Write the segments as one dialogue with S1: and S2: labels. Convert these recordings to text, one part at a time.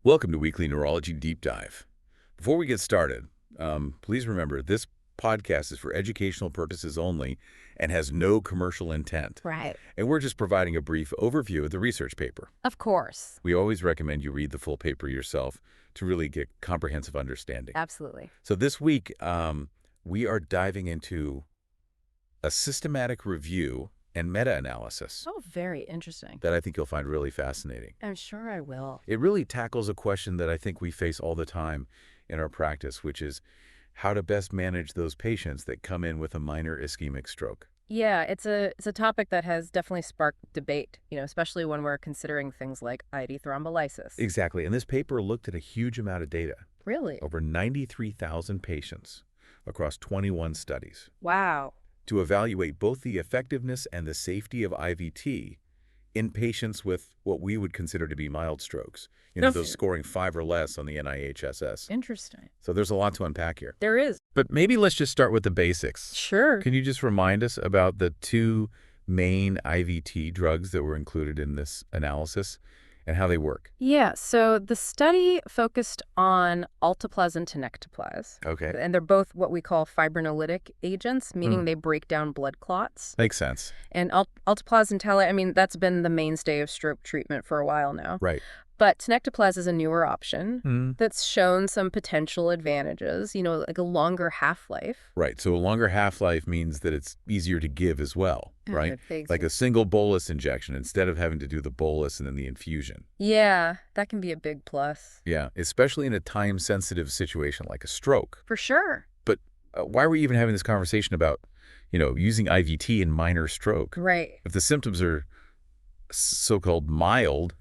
S1: Welcome to Weekly Neurology Deep Dive. Before we get started, please remember this podcast is for educational purposes only and has no commercial intent.
S2: Right.
S1: And we're just providing a brief overview of the research paper.
S2: Of course.
S1: We always recommend you read the full paper yourself to really get comprehensive understanding.
S2: Absolutely.
S1: So this week, we are diving into a systematic review and meta-analysis
S2: Oh, very interesting.
S1: that I think you'll find really fascinating.
S2: I'm sure I will.
S1: It really tackles a question that I think we face all the time in our practice, which is how to best manage those patients that come in with a minor ischemic stroke.
S2: Yeah, it's a topic that has definitely sparked debate, especially when we're considering things like IV thrombolysis.
S1: Exactly. And this paper looked at a huge amount of data,
S2: Really?
S1: over 93,000 patients across 21 studies,
S2: Wow.
S1: to evaluate both the effectiveness and the safety of IVT in patients with what we would consider to be mild strokes, those scoring 5 or less on the NIHSS.
S2: Interesting.
S1: So there's a lot to unpack here.
S2: There is.
S1: But maybe let's just start with the basics.
S2: Sure.
S1: Can you just remind us about the two main IVT drugs that were included in this analysis and how they work?
S2: Yeah, so the study focused on alteplase and tenecteplase.
S1: Okay.
S2: And they're both what we call fibrinolytic agents, meaning they break down blood clots.
S1: Makes sense.
S2: And alteplase and tele, that's been the mainstay of stroke treatment for a while now.
S1: Right.
S2: But tenecteplase is a newer option that's shown some potential advantages, like a longer half-life.
S1: Right. So a longer half-life means that it's easier to give as well, right?
S2: Thanks.
S1: Like a single bolus injection instead of having to do the bolus and then the infusion.
S2: Yeah, that can be a big plus.
S1: Yeah, especially in a time-sensitive situation like a stroke.
S2: For sure.
S1: But why are we even having this conversation about, using IVT in minor stroke?
S2: Right.
S1: If the symptoms are so-called mild,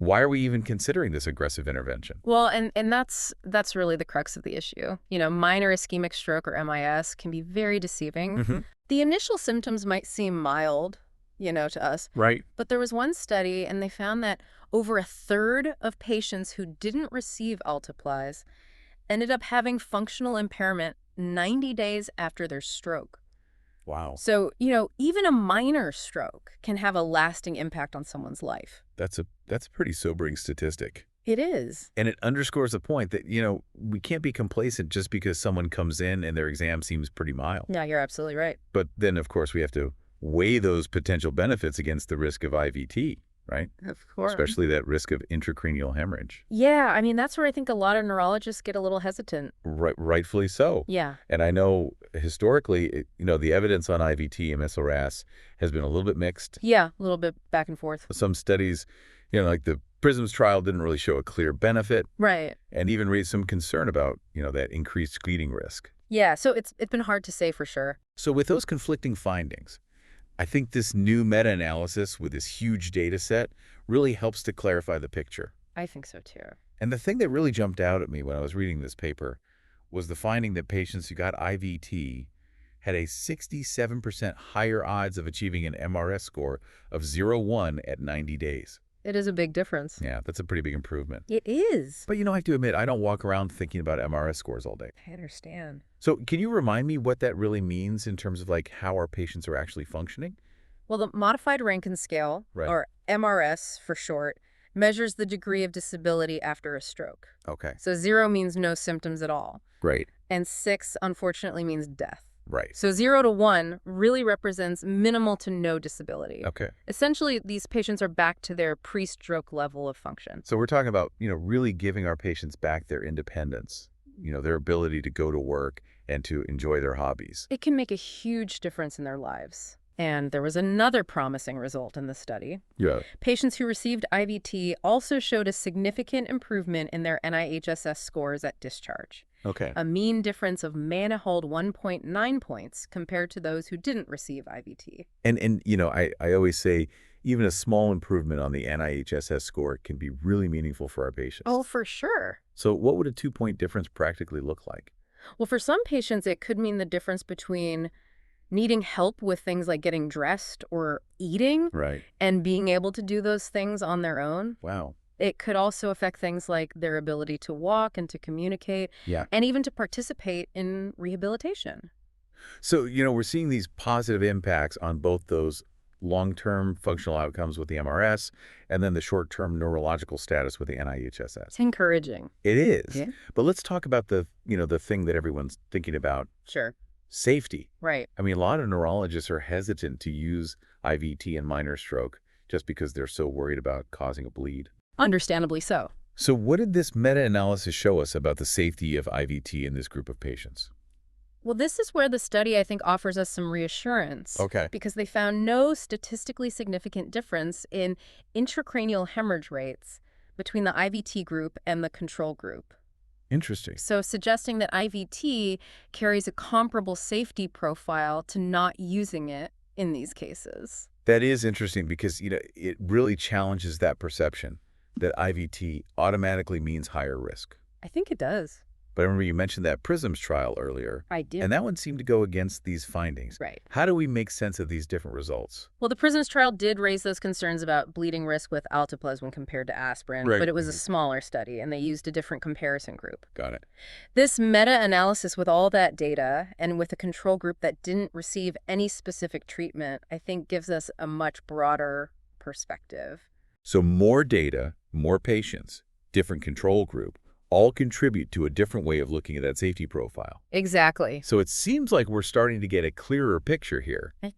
S1: why are we even considering this aggressive intervention?
S2: Well, and that's really the crux of the issue. Minor ischemic stroke or MIS can be very deceiving. The initial symptoms might seem mild, to us.
S1: Right.
S2: But there was one study, and they found that over a third of patients who didn't receive alteplase ended up having functional impairment 90 days after their stroke.
S1: Wow.
S2: So, even a minor stroke can have a lasting impact on someone's life.
S1: That's a pretty sobering statistic.
S2: It is.
S1: And it underscores the point that, we can't be complacent just because someone comes in and their exam seems pretty mild.
S2: Yeah, you're absolutely right.
S1: But then, of course, we have to weigh those potential benefits against the risk of IVT, right?
S2: Of course.
S1: Especially that risk of intracranial hemorrhage.
S2: Yeah, that's where I think a lot of neurologists get a little hesitant.
S1: Rightfully so.
S2: Yeah.
S1: And I know historically, the evidence on IVT and MSRS has been a little bit mixed.
S2: Yeah, a little bit back and forth.
S1: Some studies, like the PRISMS trial didn't really show a clear benefit.
S2: Right.
S1: And even raised some concern about, that increased bleeding risk.
S2: Yeah, so it's been hard to say for sure.
S1: So with those conflicting findings, I think this new meta-analysis with this huge data set really helps to clarify the picture.
S2: I think so too.
S1: And the thing that really jumped out at me when I was reading this paper was the finding that patients who got IVT had a 67% higher odds of achieving an MRS score of 0-1 at 90 days.
S2: It is a big difference.
S1: Yeah, that's a pretty big improvement.
S2: It is.
S1: But I have to admit, I don't walk around thinking about MRS scores all day.
S2: I understand.
S1: So can you remind me what that really means in terms of how our patients are actually functioning?
S2: Well, the Modified Rankin Scale,
S1: Right.
S2: or MRS for short, measures the degree of disability after a stroke.
S1: Okay.
S2: So 0 means no symptoms at all.
S1: Great.
S2: And 6, unfortunately, means death.
S1: Right.
S2: So 0 to 1 really represents minimal to no disability.
S1: Okay.
S2: Essentially, these patients are back to their pre-stroke level of function.
S1: So we're talking about, really giving our patients back their independence, their ability to go to work and to enjoy their hobbies.
S2: It can make a huge difference in their lives. And there was another promising result in the study.
S1: Yeah.
S2: Patients who received IVT also showed a significant improvement in their NIHSS scores at discharge.
S1: Okay.
S2: A mean difference of Manihold 1.9 points compared to those who didn't receive IVT.
S1: And I always say even a small improvement on the NIHSS score can be really meaningful for our patients.
S2: Oh, for sure.
S1: So what would a 2-point difference practically look like?
S2: Well, for some patients, it could mean the difference between needing help with things like getting dressed or eating
S1: Right.
S2: and being able to do those things on their own.
S1: Wow.
S2: It could also affect things like their ability to walk and to communicate,
S1: Yeah.
S2: and even to participate in rehabilitation.
S1: So, we're seeing these positive impacts on both those long-term functional outcomes with the MRS, and then the short-term neurological status with the NIHSS.
S2: It's encouraging.
S1: It is.
S2: Yeah.
S1: But let's talk about the thing that everyone's thinking about,
S2: Sure.
S1: safety.
S2: Right.
S1: I mean, a lot of neurologists are hesitant to use IVT in minor stroke just because they're so worried about causing a bleed.
S2: Understandably so.
S1: So what did this meta-analysis show us about the safety of IVT in this group of patients?
S2: Well, this is where the study, I think, offers us some reassurance.
S1: Okay.
S2: Because they found no statistically significant difference in intracranial hemorrhage rates between the IVT group and the control group.
S1: Interesting.
S2: So suggesting that IVT carries a comparable safety profile to not using it in these cases.
S1: That is interesting because, it really challenges that perception that IVT automatically means higher risk.
S2: I think it does.
S1: But I remember you mentioned that PRISM's trial earlier,
S2: I do.
S1: and that one seemed to go against these findings.
S2: Right.
S1: How do we make sense of these different results?
S2: Well, the PRISM's trial did raise those concerns about bleeding risk with alteplase when compared to aspirin,
S1: Right.
S2: but it was a smaller study, and they used a different comparison group.
S1: Got it.
S2: This meta-analysis with all that data and with a control group that didn't receive any specific treatment, I think gives us a much broader perspective.
S1: So more data, more patients, different control group, all contribute to a different way of looking at that safety profile.
S2: Exactly.
S1: So it seems like we're starting to get a clearer picture here.
S2: Right.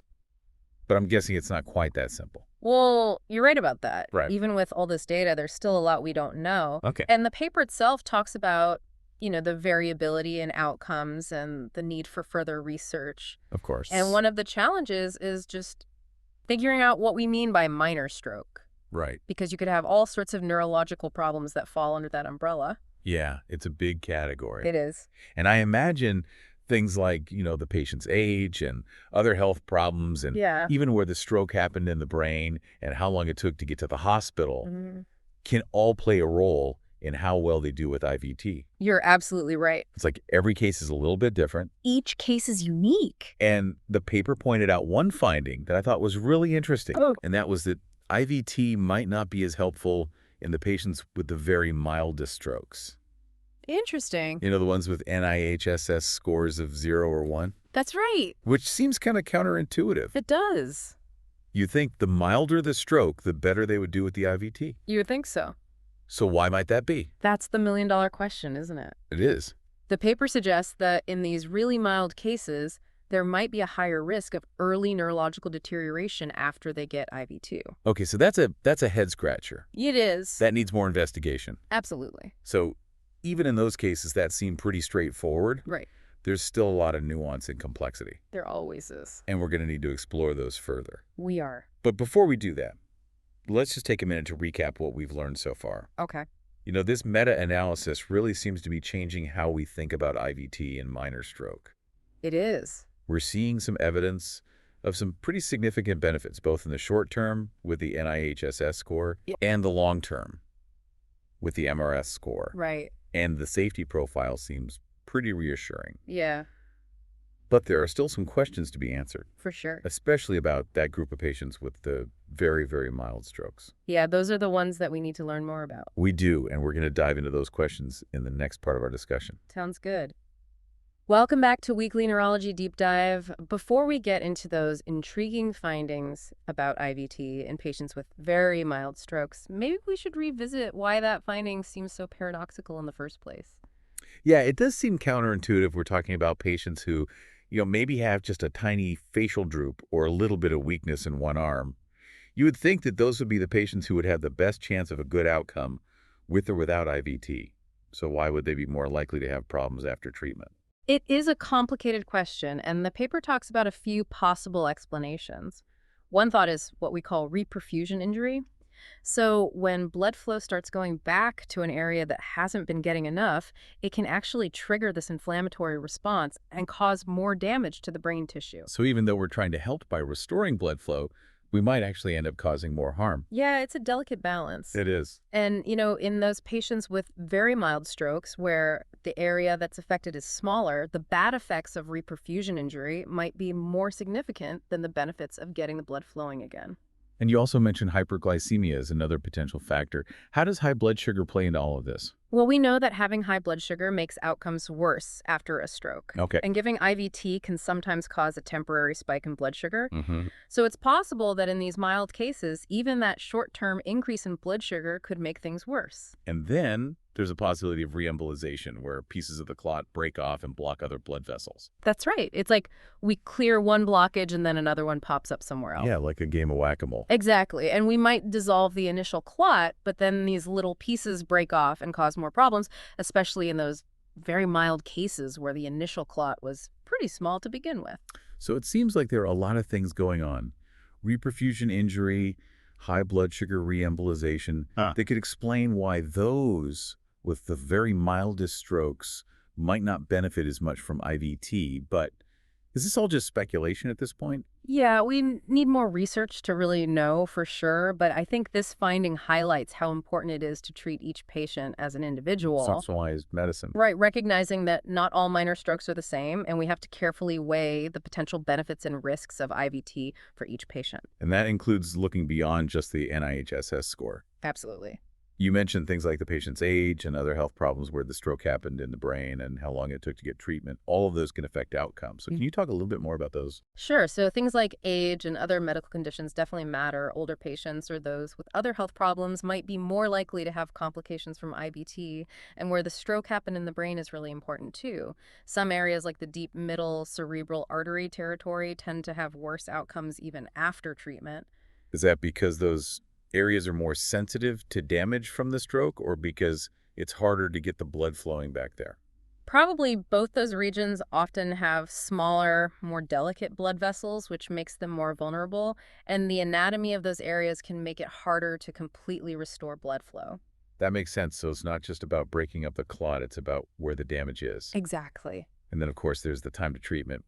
S1: But I'm guessing it's not quite that simple.
S2: Well, you're right about that.
S1: Right.
S2: Even with all this data, there's still a lot we don't know.
S1: Okay.
S2: And the paper itself talks about, the variability in outcomes and the need for further research.
S1: Of course.
S2: And one of the challenges is just figuring out what we mean by minor stroke.
S1: Right.
S2: Because you could have all sorts of neurological problems that fall under that umbrella.
S1: Yeah, it's a big category.
S2: It is.
S1: And I imagine things like, the patient's age and other health problems and
S2: Yeah.
S1: even where the stroke happened in the brain and how long it took to get to the hospital
S2: Mhm.
S1: can all play a role in how well they do with IVT.
S2: You're absolutely right.
S1: It's like every case is a little bit different.
S2: Each case is unique.
S1: And the paper pointed out one finding that I thought was really interesting,
S2: Oh.
S1: and that was that IVT might not be as helpful in the patients with the very mildest strokes.
S2: Interesting.
S1: The ones with NIHSS scores of 0 or 1,
S2: That's right.
S1: which seems kind of counterintuitive.
S2: It does.
S1: You think the milder the stroke, the better they would do with the IVT.
S2: You would think so.
S1: So why might that be?
S2: That's the million-dollar question, isn't it?
S1: It is.
S2: The paper suggests that in these really mild cases, there might be a higher risk of early neurological deterioration after they get IV2.
S1: Okay, so that's a head scratcher.
S2: It is.
S1: That needs more investigation.
S2: Absolutely.
S1: So even in those cases that seem pretty straightforward,
S2: Right.
S1: there's still a lot of nuance and complexity.
S2: There always is.
S1: And we're going to need to explore those further.
S2: We are.
S1: But before we do that, let's just take a minute to recap what we've learned so far.
S2: Okay.
S1: This meta-analysis really seems to be changing how we think about IVT in minor stroke.
S2: It is.
S1: We're seeing some evidence of some pretty significant benefits, both in the short term with the NIHSS score and the long term with the MRS score.
S2: Right.
S1: And the safety profile seems pretty reassuring.
S2: Yeah,
S1: But there are still some questions to be answered,
S2: for sure.
S1: especially about that group of patients with the very, very mild strokes.
S2: Yeah, those are the ones that we need to learn more about.
S1: We do, and we're going to dive into those questions in the next part of our discussion.
S2: Sounds good. Welcome back to Weekly Neurology Deep Dive. Before we get into those intriguing findings about IVT in patients with very mild strokes, maybe we should revisit why that finding seems so paradoxical in the first place.
S1: Yeah, it does seem counterintuitive. We're talking about patients who, maybe have just a tiny facial droop or a little bit of weakness in one arm. You would think that those would be the patients who would have the best chance of a good outcome with or without IVT. So why would they be more likely to have problems after treatment?
S2: It is a complicated question, and the paper talks about a few possible explanations. One thought is what we call reperfusion injury. So when blood flow starts going back to an area that hasn't been getting enough, it can actually trigger this inflammatory response and cause more damage to the brain tissue.
S1: So even though we're trying to help by restoring blood flow, we might actually end up causing more harm.
S2: Yeah, it's a delicate balance.
S1: It is.
S2: And, in those patients with very mild strokes where the area that's affected is smaller, the bad effects of reperfusion injury might be more significant than the benefits of getting the blood flowing again.
S1: And you also mentioned hyperglycemia as another potential factor. How does high blood sugar play into all of this?
S2: Well, we know that having high blood sugar makes outcomes worse after a stroke.
S1: Okay.
S2: And giving IVT can sometimes cause a temporary spike in blood sugar.
S1: hmm
S2: So it's possible that in these mild cases, even that short-term increase in blood sugar could make things worse.
S1: And then there's a possibility of reembolization, where pieces of the clot break off and block other blood vessels.
S2: That's right. It's like we clear one blockage and then another one pops up somewhere else.
S1: Yeah, like a game of whack-a-mole.
S2: Exactly. And we might dissolve the initial clot, but then these little pieces break off and cause more problems, especially in those very mild cases where the initial clot was pretty small to begin with.
S1: So it seems like there are a lot of things going on. Reperfusion injury, high blood sugar reembolization, that could explain why those with the very mildest strokes might not benefit as much from IVT. But is this all just speculation at this point?
S2: Yeah, we need more research to really know for sure, but I think this finding highlights how important it is to treat each patient as an individual.
S1: Personalized medicine.
S2: Right, recognizing that not all minor strokes are the same, and we have to carefully weigh the potential benefits and risks of IVT for each patient.
S1: And that includes looking beyond just the NIHSS score.
S2: Absolutely.
S1: You mentioned things like the patient's age and other health problems where the stroke happened in the brain and how long it took to get treatment. All of those can affect outcomes. So can you talk a little bit more about those?
S2: Sure. So things like age and other medical conditions definitely matter. Older patients or those with other health problems might be more likely to have complications from IVT, and where the stroke happened in the brain is really important too. Some areas like the deep middle cerebral artery territory tend to have worse outcomes even after treatment.
S1: Is that because those areas are more sensitive to damage from the stroke, or because it's harder to get the blood flowing back there?
S2: Probably both those regions often have smaller, more delicate blood vessels, which makes them more vulnerable, and the anatomy of those areas can make it harder to completely restore blood flow.
S1: That makes sense. So it's not just about breaking up the clot, it's about where the damage is.
S2: Exactly.
S1: And then, of course, there's the time to treatment.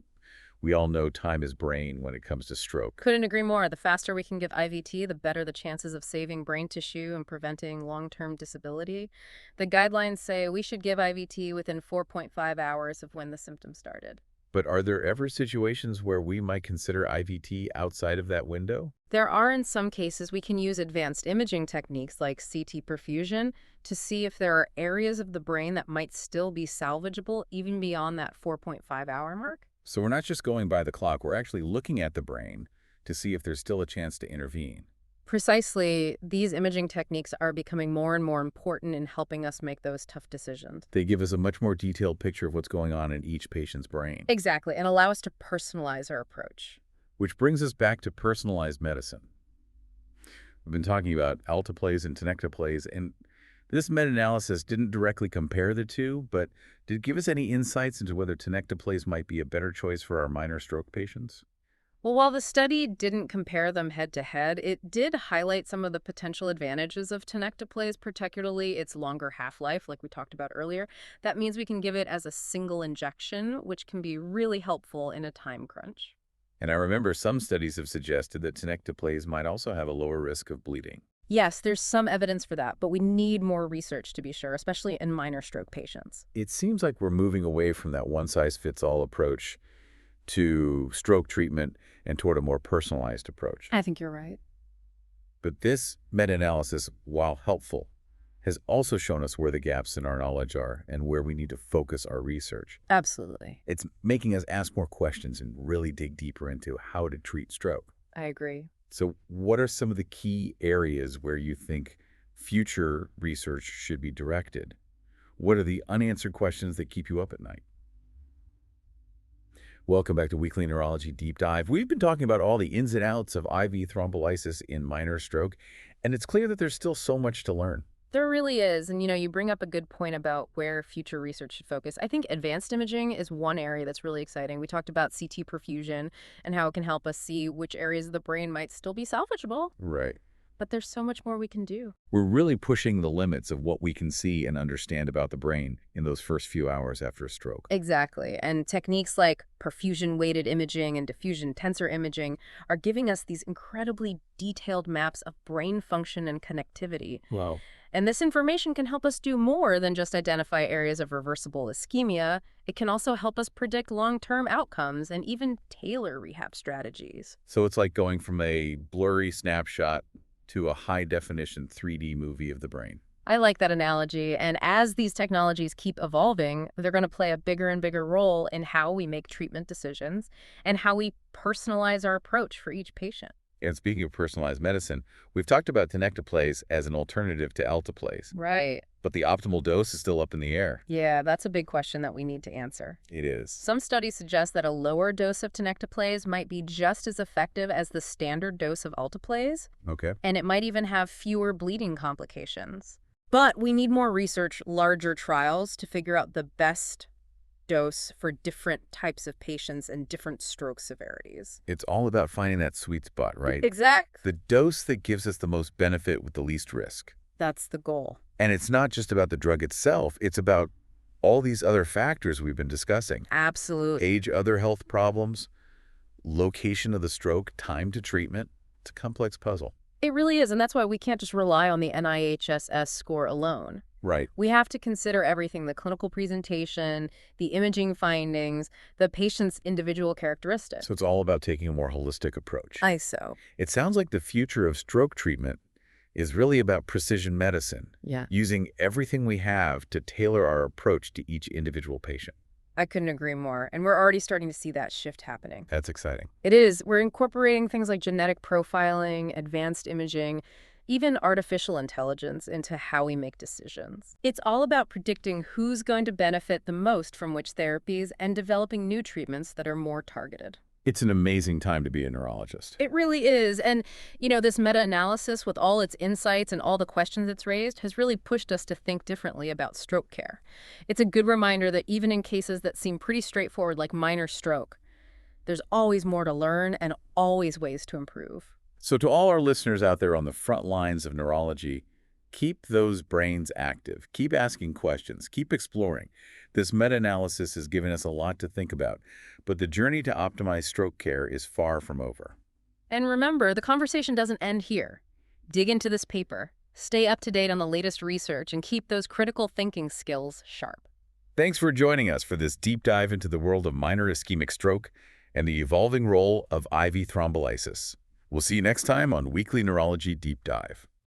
S1: We all know time is brain when it comes to stroke.
S2: Couldn't agree more. The faster we can give IVT, the better the chances of saving brain tissue and preventing long-term disability. The guidelines say we should give IVT within 4.5 hours of when the symptoms started.
S1: But are there ever situations where we might consider IVT outside of that window?
S2: There are, in some cases, we can use advanced imaging techniques like CT perfusion to see if there are areas of the brain that might still be salvageable even beyond that 4.5-hour mark.
S1: So we're not just going by the clock, we're actually looking at the brain to see if there's still a chance to intervene.
S2: Precisely, these imaging techniques are becoming more and more important in helping us make those tough decisions.
S1: They give us a much more detailed picture of what's going on in each patient's brain.
S2: Exactly, and allow us to personalize our approach.
S1: Which brings us back to personalized medicine. We've been talking about alteplase and tenecteplase, and this meta-analysis didn't directly compare the two, but did it give us any insights into whether tenecteplase might be a better choice for our minor stroke patients?
S2: Well, while the study didn't compare them head to head, it did highlight some of the potential advantages of tenecteplase, particularly its longer half-life, like we talked about earlier. That means we can give it as a single injection, which can be really helpful in a time crunch.
S1: And I remember some studies have suggested that tenecteplase might also have a lower risk of bleeding.
S2: Yes, there's some evidence for that, but we need more research to be sure, especially in minor stroke patients.
S1: It seems like we're moving away from that one-size-fits-all approach to stroke treatment and toward a more personalized approach.
S2: I think you're right.
S1: But this meta-analysis, while helpful, has also shown us where the gaps in our knowledge are and where we need to focus our research.
S2: Absolutely.
S1: It's making us ask more questions and really dig deeper into how to treat stroke.
S2: I agree.
S1: So what are some of the key areas where you think future research should be directed? What are the unanswered questions that keep you up at night? Welcome back to Weekly Neurology Deep Dive. We've been talking about all the ins and outs of IV thrombolysis in minor stroke, and it's clear that there's still so much to learn.
S2: There really is. And, you bring up a good point about where future research should focus. I think advanced imaging is one area that's really exciting. We talked about CT perfusion and how it can help us see which areas of the brain might still be salvageable.
S1: Right.
S2: But there's so much more we can do.
S1: We're really pushing the limits of what we can see and understand about the brain in those first few hours after a stroke.
S2: Exactly. And techniques like perfusion-weighted imaging and diffusion tensor imaging are giving us these incredibly detailed maps of brain function and connectivity.
S1: Wow.
S2: And this information can help us do more than just identify areas of reversible ischemia. It can also help us predict long-term outcomes and even tailor rehab strategies.
S1: So it's like going from a blurry snapshot to a high-definition 3D movie of the brain.
S2: I like that analogy. And as these technologies keep evolving, they're going to play a bigger and bigger role in how we make treatment decisions and how we personalize our approach for each patient.
S1: And speaking of personalized medicine, we've talked about tenecteplase as an alternative to alteplase,
S2: Right.
S1: but the optimal dose is still up in the air.
S2: Yeah, that's a big question that we need to answer.
S1: It is.
S2: Some studies suggest that a lower dose of tenecteplase might be just as effective as the standard dose of alteplase,
S1: Okay.
S2: and it might even have fewer bleeding complications. But we need more research, larger trials to figure out the best dose for different types of patients and different stroke severities.
S1: It's all about finding that sweet spot, right?
S2: Exactly.
S1: The dose that gives us the most benefit with the least risk.
S2: That's the goal.
S1: And it's not just about the drug itself, it's about all these other factors we've been discussing.
S2: Absolutely.
S1: Age, other health problems, location of the stroke, time to treatment. It's a complex puzzle.
S2: It really is, and that's why we can't just rely on the NIHSS score alone.
S1: Right.
S2: We have to consider everything: the clinical presentation, the imaging findings, the patient's individual characteristics.
S1: So it's all about taking a more holistic approach.
S2: ISO.
S1: It sounds like the future of stroke treatment is really about precision medicine,
S2: Yeah.
S1: using everything we have to tailor our approach to each individual patient.
S2: I couldn't agree more, and we're already starting to see that shift happening.
S1: That's exciting.
S2: It is. We're incorporating things like genetic profiling, advanced imaging, even artificial intelligence into how we make decisions. It's all about predicting who's going to benefit the most from which therapies and developing new treatments that are more targeted.
S1: It's an amazing time to be a neurologist.
S2: It really is. And, this meta-analysis with all its insights and all the questions it's raised has really pushed us to think differently about stroke care. It's a good reminder that even in cases that seem pretty straightforward, like minor stroke, there's always more to learn and always ways to improve.
S1: So to all our listeners out there on the front lines of neurology, keep those brains active. Keep asking questions. Keep exploring. This meta-analysis has given us a lot to think about, but the journey to optimize stroke care is far from over.
S2: And remember, the conversation doesn't end here. Dig into this paper, stay up to date on the latest research, and keep those critical thinking skills sharp.
S1: Thanks for joining us for this deep dive into the world of minor ischemic stroke and the evolving role of IV thrombolysis. We'll see you next time on Weekly Neurology Deep Dive.